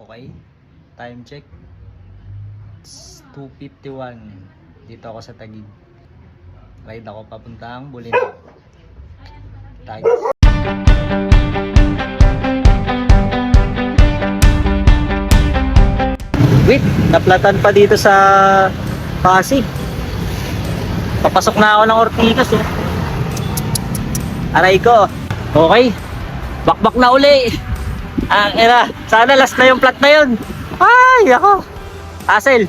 Okay, time check. It's 2:51. Dito ako sa Taguig. Ride ako papuntang Bulinaw. Tayo. Wait, naplatan pa dito sa Pasig. Papasok na ako ng Ortigas eh. Aray ko. Okay. Bakbak na uli. Era, sana last na yung plat na yun. Ay, ako. Hassle.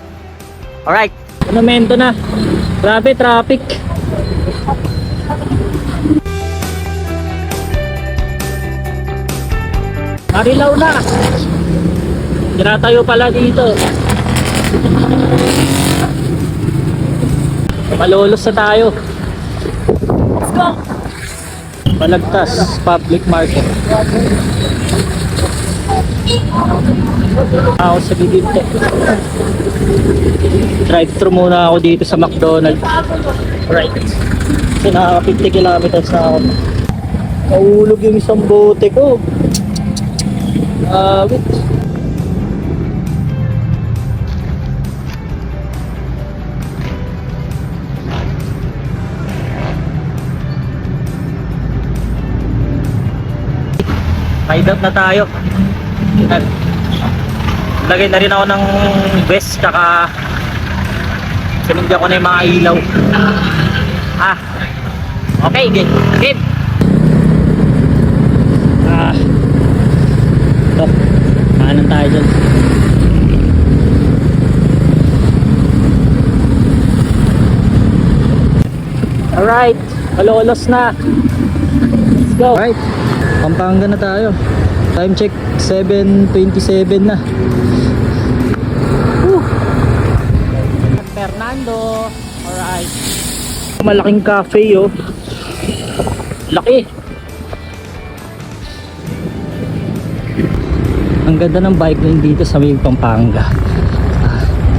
Alright. Monumento na. Grabe, traffic. Marilaw na. Tinatayo pala dito. Malolos na tayo. Let's go! Balagtas Public Market. Ako sa Biginte. Drive-thru muna ako dito sa McDonald's. Right. Kasi naka 50 kilometers na ako. Naulog yung isang bote ko. Wait. Ride out na tayo. Lagay na rin ako ng vest, tsaka sinundan ko na yung mga ilaw. Okay, game. Kanan tayo dyan. Alright, malolos na. Let's go. Alright, Pampanga na tayo. Time check 7:27 na. Fernando. Alright. Malaking cafe oh. Laki. Ang ganda ng bike lane dito sa may Pampanga.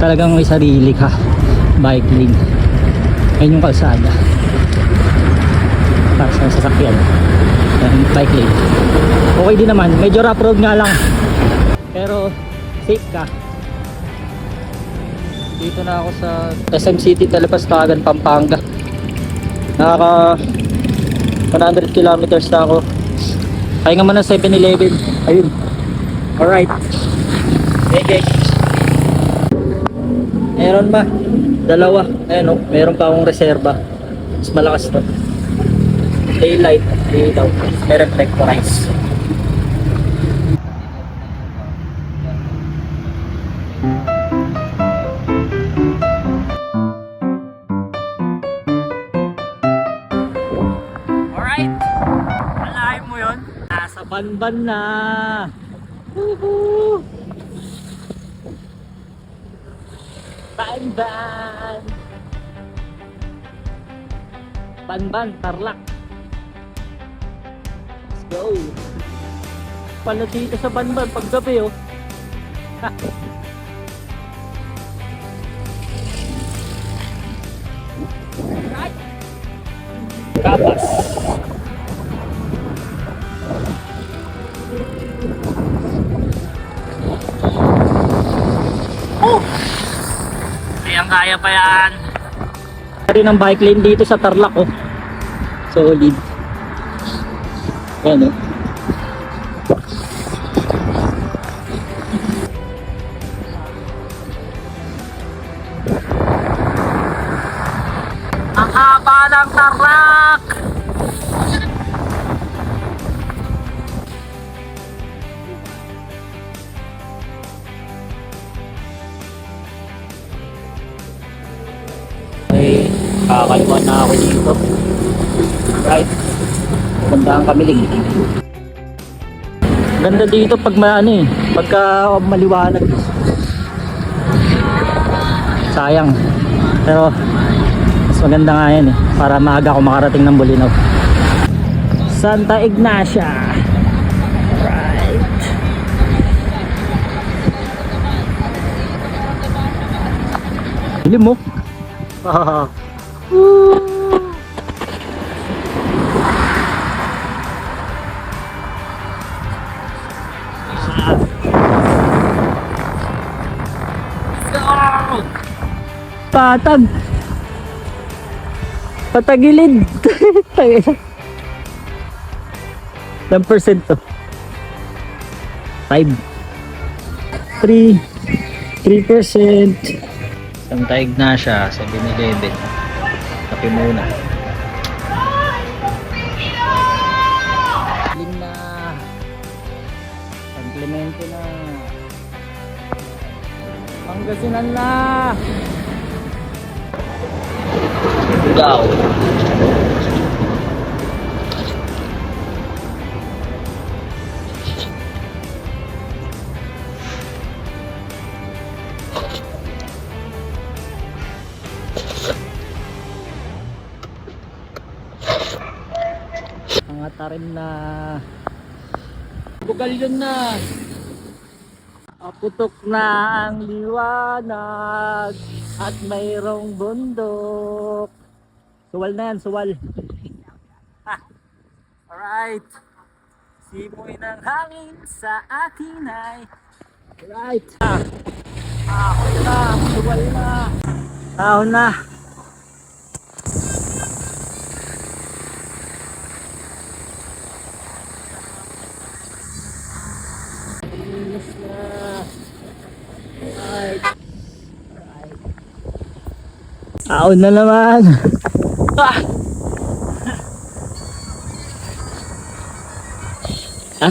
Talagang may sarili ka bike lane. Ayun yung kalsada para sa sasakyan. Bike lane. Okay din naman, medyo rough road nga lang, pero safe ka. Dito na ako sa SM City, Talapastagan, Pampanga. Nakaka 100 kilometers na ako. Kaya nga muna 7-Eleven. Ayun. Alright. Okay. Meron ba? Dalawa. Ayan o, meron pa akong reserba. Mas malakas to. Daylight, ilaw, may reflectorize. Alright, alahin mo yun. Nasa Banban na. Woohoo! Banban! Banban, Tarlac. Go! Pala dito sa Banban paggabi oh. Kapas. Oh! Kaya pa yan. Rin ang bike lane dito sa Tarlac oh. Solid. Ayan o. Ang haba ng Tarlac! Okay, kakalimuan na ako dito. Right. Ganda ang kamiling. Ganda dito pag pagka maliwanag. Sayang. Pero mas maganda nga yan para maaga ako makarating ng Bulinaw. Santa Ignacia. Right. Hilim mo. patag. Patagilid. Ilang percent to? 5. 3%. Isang taig na siya, 7-Eleven. Kape muna. Lim na. San Clemente na. Pangasinan na. Sigaw. Tarim na. Bugal yun na. Putok na ang liwanag at mayroong bundok. Suwal na yan, suwal. Alright. Simoy ng hangin sa akin ay. Alright. Ahon na, suwal na. Ahon na. Ahon na naman.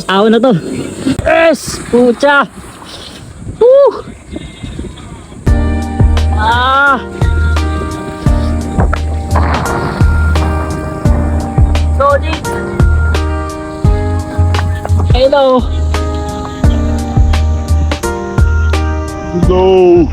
Ahon na to. Yes! Pucha! Woo! Solid! Hello! No!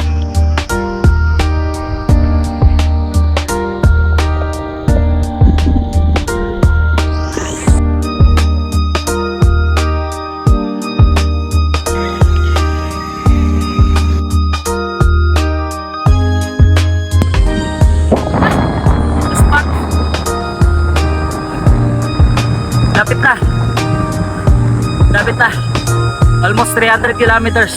Lapit na. Lapit na. Almost 300 kilometers.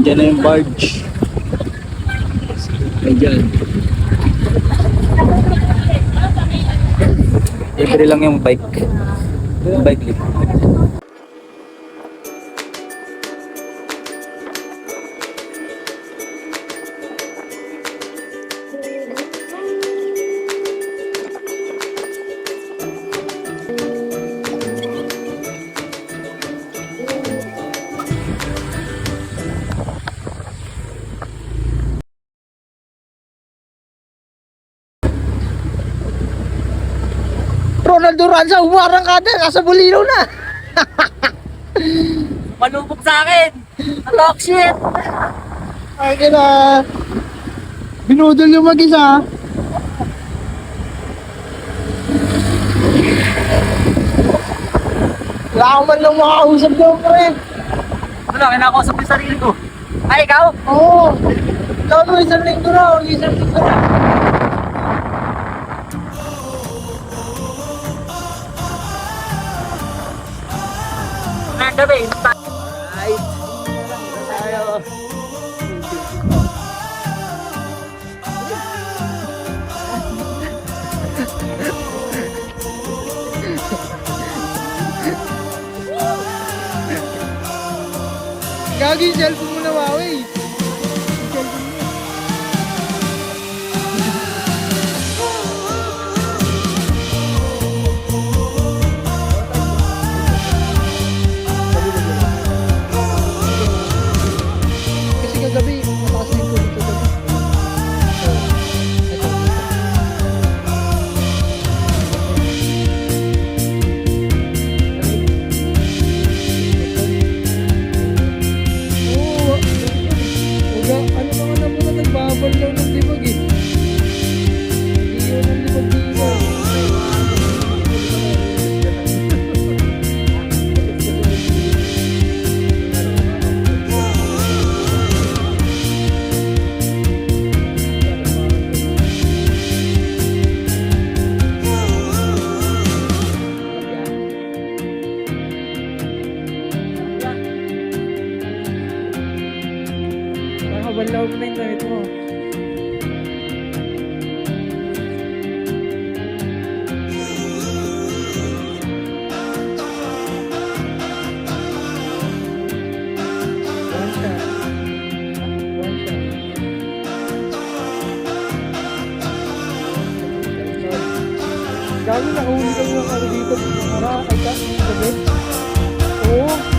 Diyan na yung barge. Ayan. Libre lang yung bike. Yung bike lift. Ronaldo Ranza, umarang ka na, nasa Bulino na. Malubog sa akin! Talk shit! Ay, kina. Binudol yung mag-isa. Wala akong man lang makausap doon, pre. Wala, kinakausap yung sarili ko. Ay, ikaw? Oo. Ikaw mo, isang linggo na, isang linggo na. Gabi. Right. Tayo. Gagi, cellphone mo na, Wawi. Kasi kagabi, mataas na yung tubig kagabi. Ito. Oo. Gago, nakahuli kami ng ano dito. Gabi. Oo.